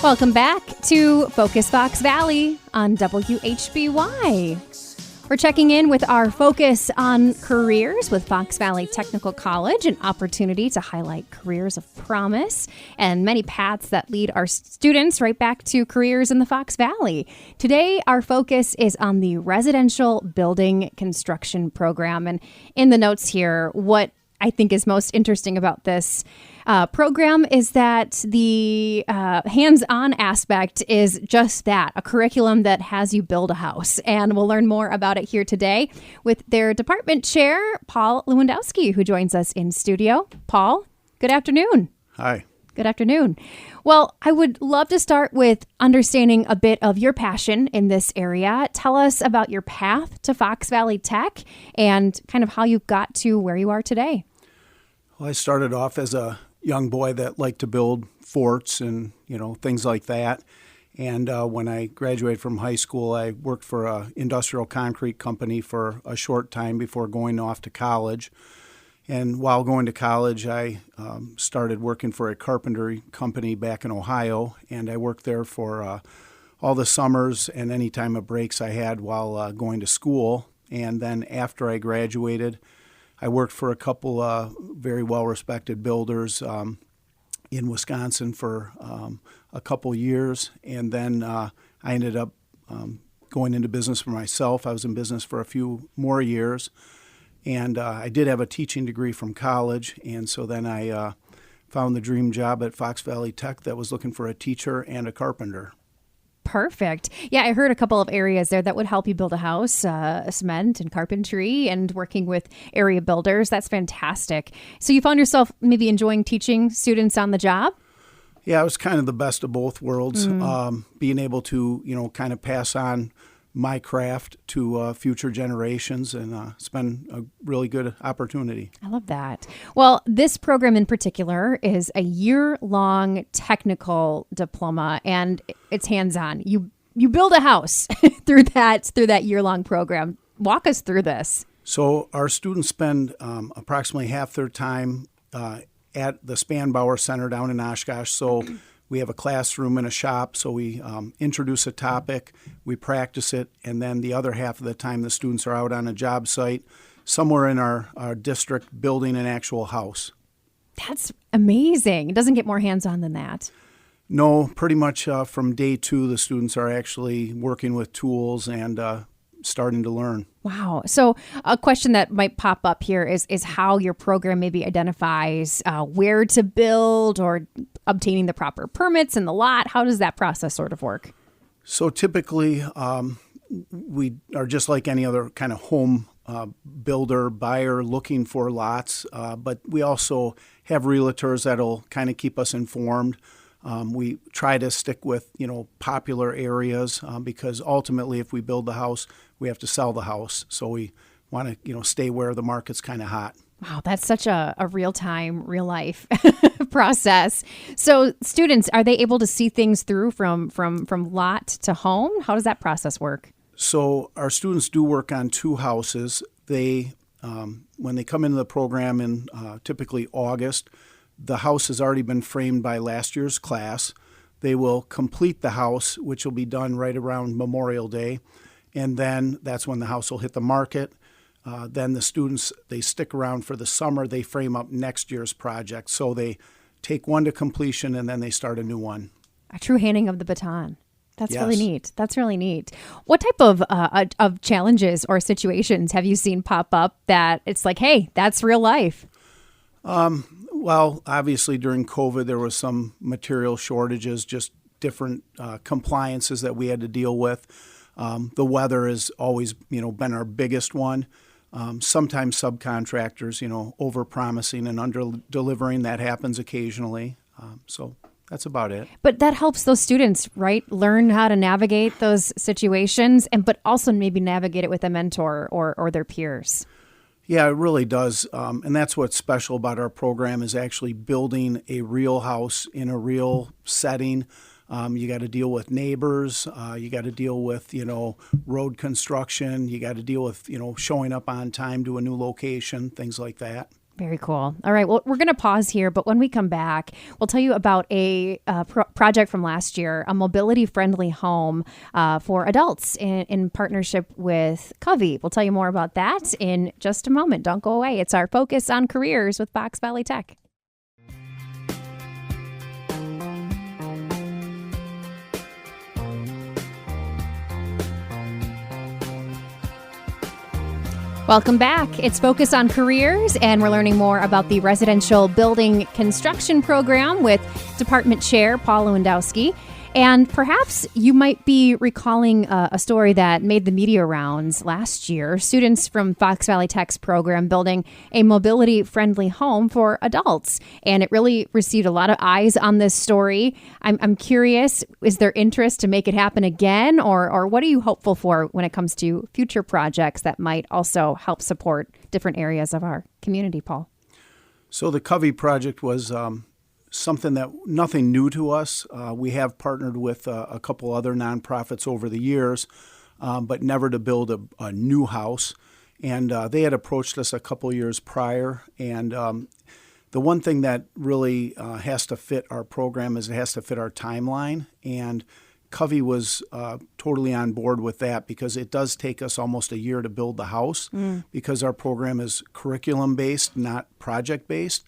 Welcome back to Focus Fox Valley on WHBY. We're checking in with our focus on careers with Fox Valley Technical College, an opportunity to highlight careers of promise and many paths that lead our students right back to careers in the Fox Valley. Today, our focus is on the residential building construction program. And in the notes here, what I think is most interesting about this program is that the hands-on aspect is just that, a curriculum that has you build a house. And we'll learn more about it here today with their department chair, Paul Lewandowski, who joins us in studio. Paul, good afternoon. Hi. Good afternoon. Well, I would love to start with understanding a bit of your passion in this area. Tell us about your path to Fox Valley Tech and kind of how you got to where you are today. Well, I started off as a young boy that liked to build forts and, things like that. And when I graduated from high school, I worked for an industrial concrete company for a short time before going off to college. And while going to college, I started working for a carpentry company back in Ohio, and I worked there for all the summers and any time of breaks I had while going to school. And then after I graduated, I worked for a couple very well-respected builders in Wisconsin for a couple years, and then I ended up going into business for myself. I was in business for a few more years. And I did have a teaching degree from college, and so then I found the dream job at Fox Valley Tech that was looking for a teacher and a carpenter. Perfect. Yeah, I heard a couple of areas there that would help you build a house, cement and carpentry, and working with area builders. That's fantastic. So you found yourself maybe enjoying teaching students on the job? Yeah, it was kind of the best of both worlds, being able to, kind of pass on my craft to future generations, and it's been a really good opportunity. I love that. Well, this program in particular is a year-long technical diploma, and it's hands-on. You build a house through that year-long program. Walk us through this. So our students spend approximately half their time at the Spanbauer Center down in Oshkosh. So we have a classroom and a shop, so we introduce a topic, we practice it, and then the other half of the time the students are out on a job site somewhere in our district building an actual house. That's amazing. It doesn't get more hands-on than that. No, pretty much from day two the students are actually working with tools and starting to learn. Wow. So a question that might pop up here is how your program maybe identifies where to build or obtaining the proper permits in the lot. How does that process sort of work? So typically we are just like any other kind of home builder, buyer looking for lots, but we also have realtors that'll kind of keep us informed. We try to stick with, popular areas because ultimately if we build the house, we have to sell the house. So we want to, stay where the market's kind of hot. Wow, that's such a real-time, real-life process. So students, are they able to see things through from lot to home? How does that process work? So our students do work on two houses. They, when they come into the program in typically August, the house has already been framed by last year's class. They will complete the house, which will be done right around Memorial Day. And then that's when the house will hit the market. Then the students, they stick around for the summer. They frame up next year's project. So they take one to completion and then they start a new one. A true handing of the baton. That's Yes. really neat. That's really neat. What type of challenges or situations have you seen pop up that it's like, hey, that's real life? Well, obviously during COVID, there was some material shortages, just different compliances that we had to deal with. The weather has always, been our biggest one. Sometimes subcontractors, over-promising and under-delivering. That happens occasionally. So that's about it. But that helps those students, right, learn how to navigate those situations, but also maybe navigate it with a mentor or their peers. Yeah, it really does. And that's what's special about our program is actually building a real house in a real setting. You got to deal with neighbors. You got to deal with, road construction. You got to deal with, showing up on time to a new location, things like that. Very cool. All right. Well, we're going to pause here, but when we come back, we'll tell you about a project from last year, a mobility-friendly home for adults in partnership with Covey. We'll tell you more about that in just a moment. Don't go away. It's our Focus on Careers with Fox Valley Tech. Welcome back. It's Focus on Careers, and we're learning more about the residential building construction program with Department Chair Paul Lewandowski. And perhaps you might be recalling a story that made the media rounds last year. Students from Fox Valley Tech's program building a mobility-friendly home for adults. And it really received a lot of eyes on this story. I'm curious, is there interest to make it happen again? Or what are you hopeful for when it comes to future projects that might also help support different areas of our community, Paul? So the Covey project was something that nothing new to us. We have partnered with a couple other nonprofits over the years, but never to build a new house. And they had approached us a couple years prior. And the one thing that really has to fit our program is it has to fit our timeline. And Covey was totally on board with that because it does take us almost a year to build the house because our program is curriculum-based, not project-based.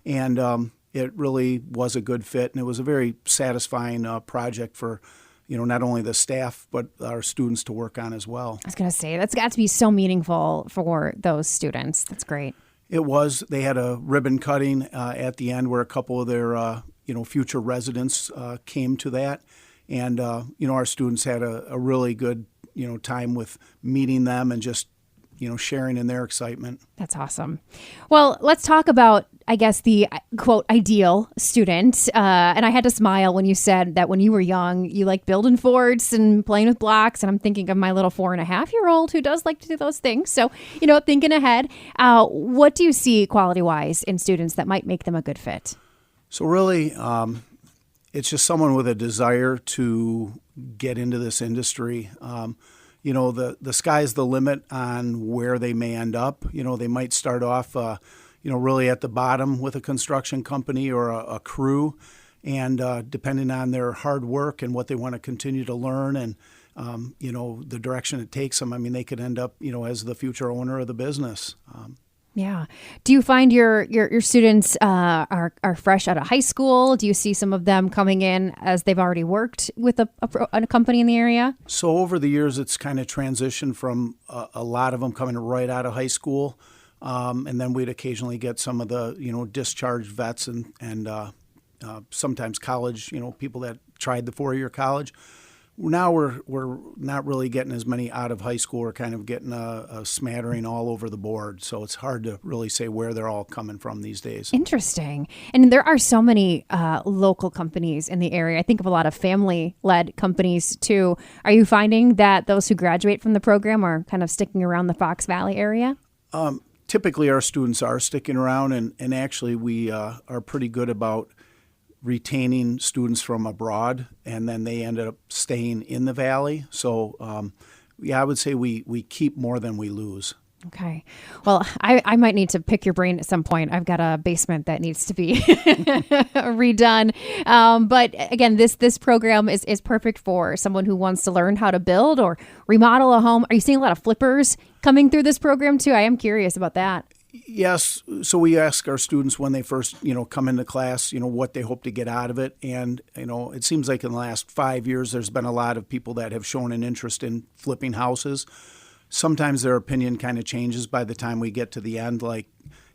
And it really was a good fit, and it was a very satisfying project for, not only the staff, but our students to work on as well. I was going to say, that's got to be so meaningful for those students. That's great. It was. They had a ribbon cutting at the end where a couple of their, future residents came to that. And, our students had a really good, time with meeting them and just, sharing in their excitement. That's awesome. Well, let's talk about, I guess, the quote ideal student. And I had to smile when you said that when you were young, you liked building forts and playing with blocks. And I'm thinking of my little 4.5-year-old who does like to do those things. So, thinking ahead, what do you see quality-wise in students that might make them a good fit? So really, it's just someone with a desire to get into this industry. The sky's the limit on where they may end up. They might start off, really at the bottom with a construction company or a crew. And depending on their hard work and what they want to continue to learn and, the direction it takes them, they could end up, as the future owner of the business. Yeah. Do you find your students are fresh out of high school? Do you see some of them coming in as they've already worked with a company in the area? So over the years, it's kind of transitioned from a lot of them coming right out of high school. And then we'd occasionally get some of the, discharged vets and sometimes college, people that tried the 4-year college. Now we're not really getting as many out of high school. We're kind of getting a smattering all over the board. So it's hard to really say where they're all coming from these days. Interesting. And there are so many local companies in the area. I think of a lot of family-led companies too. Are you finding that those who graduate from the program are kind of sticking around the Fox Valley area? Typically our students are sticking around, and actually we are pretty good about retaining students from abroad, and then they ended up staying in the Valley. So, I would say we keep more than we lose. Okay. Well, I might need to pick your brain at some point. I've got a basement that needs to be redone. But again, this program is perfect for someone who wants to learn how to build or remodel a home. Are you seeing a lot of flippers coming through this program too? I am curious about that. Yes. So we ask our students when they first, come into class, what they hope to get out of it. And, it seems like in the last 5 years, there's been a lot of people that have shown an interest in flipping houses. Sometimes their opinion kind of changes by the time we get to the end. Like,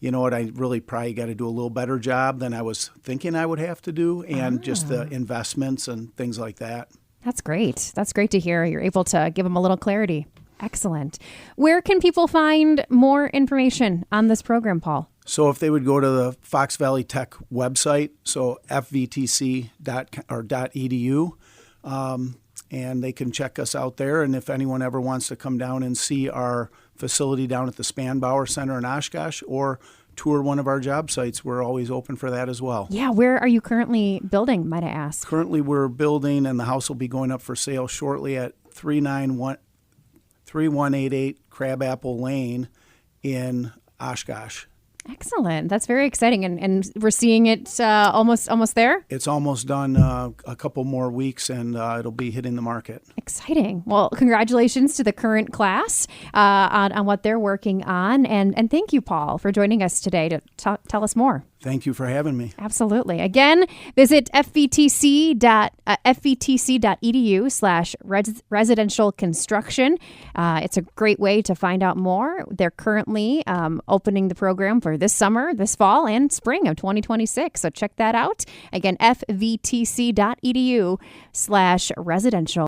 I really probably got to do a little better job than I was thinking I would have to do. And just the investments and things like that. That's great. That's great to hear. You're able to give them a little clarity. Excellent. Where can people find more information on this program, Paul? So if they would go to the Fox Valley Tech website, so FVTC.edu, and they can check us out there. And if anyone ever wants to come down and see our facility down at the Spanbauer Center in Oshkosh or tour one of our job sites, we're always open for that as well. Yeah, where are you currently building, might I ask? Currently we're building, and the house will be going up for sale shortly at 3188 Crabapple Lane in Oshkosh. Excellent. That's very exciting. And we're seeing it almost there? It's almost done, a couple more weeks, and it'll be hitting the market. Exciting. Well, congratulations to the current class on what they're working on. And thank you, Paul, for joining us today to tell us more. Thank you for having me. Absolutely. Again, visit fvtc.edu/residential construction. It's a great way to find out more. They're currently opening the program for this summer, this fall, and spring of 2026. So check that out. Again, fvtc.edu/residential.